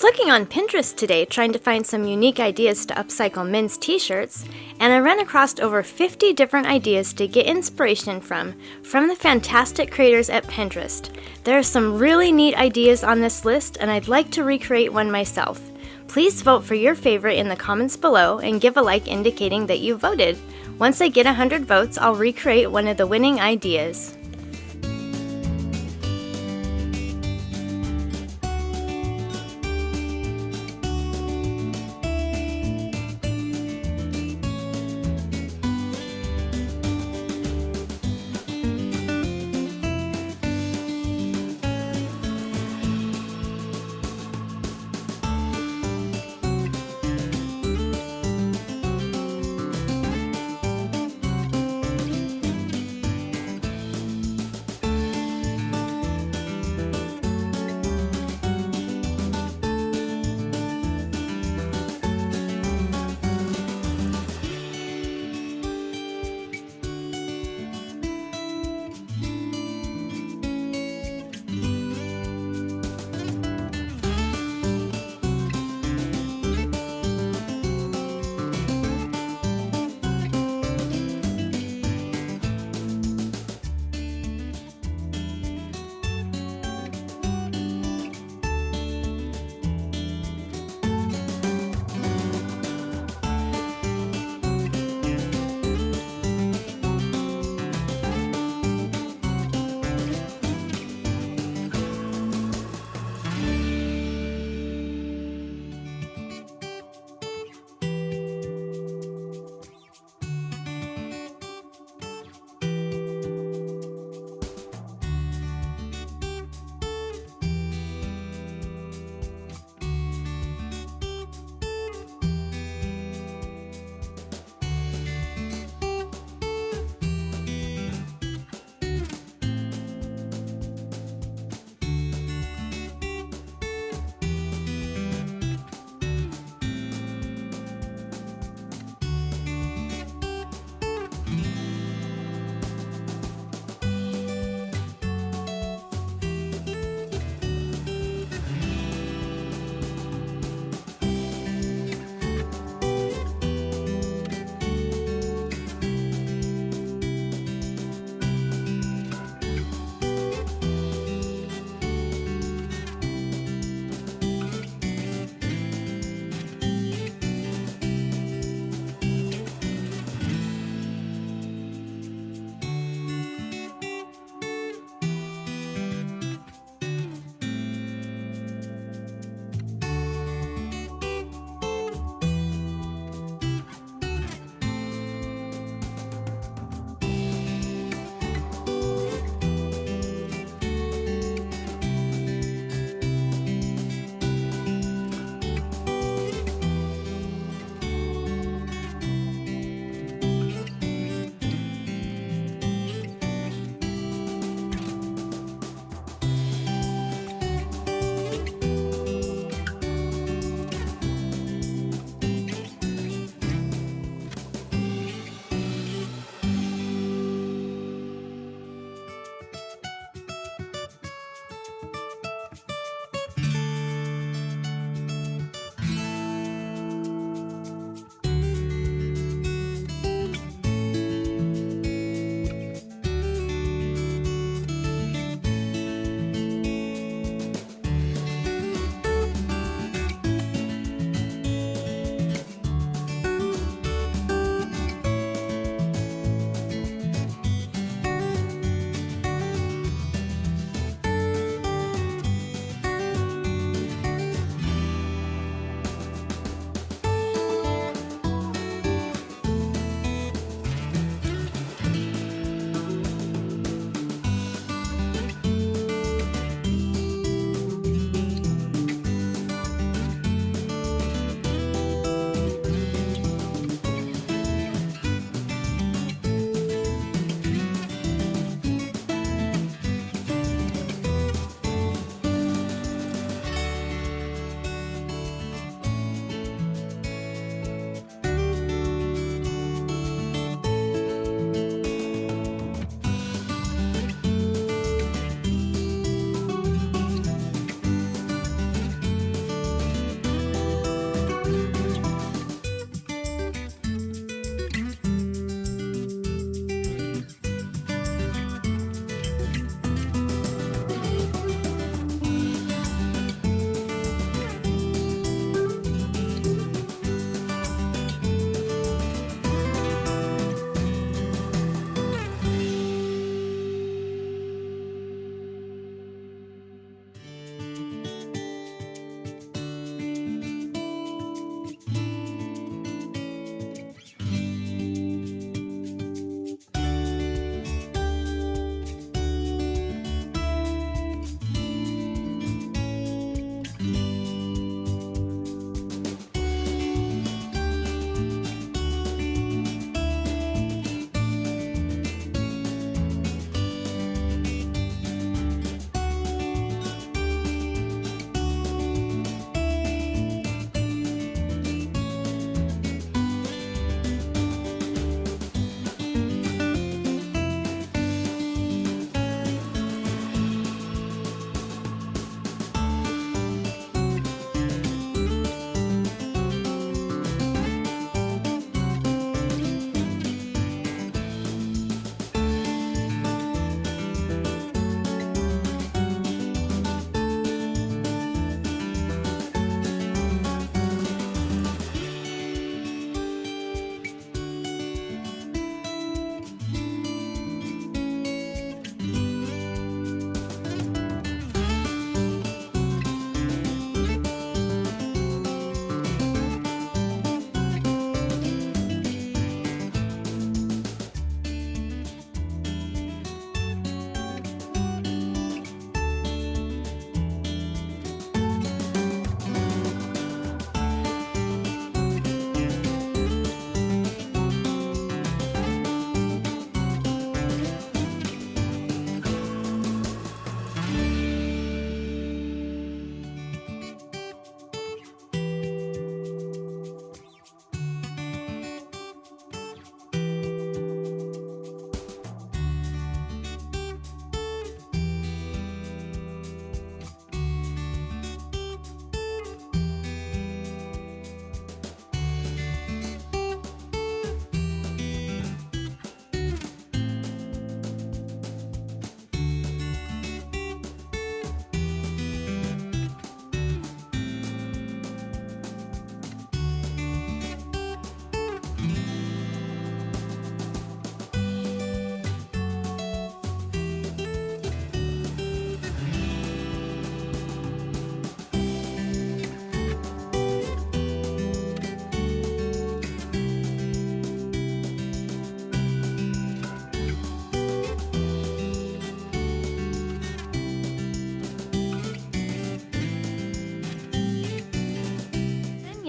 was looking on Pinterest today trying to find some unique ideas to upcycle men's t-shirts, and I ran across over 50 different ideas to get inspiration from the fantastic creators at Pinterest. There are some really neat ideas on this list, and I'd like to recreate one myself. Please vote for your favorite in the comments below and give a like indicating that you voted. Once I get 100 votes, I'll recreate one of the winning ideas.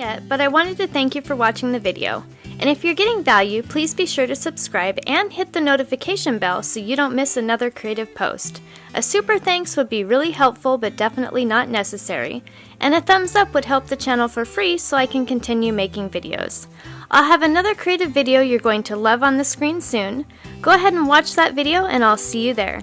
yet, but I wanted to thank you for watching the video. And if you're getting value, please be sure to subscribe and hit the notification bell so you don't miss another creative post. A super thanks would be really helpful but definitely not necessary, and a thumbs up would help the channel for free so I can continue making videos. I'll have another creative video you're going to love on the screen soon. Go ahead and watch that video and I'll see you there.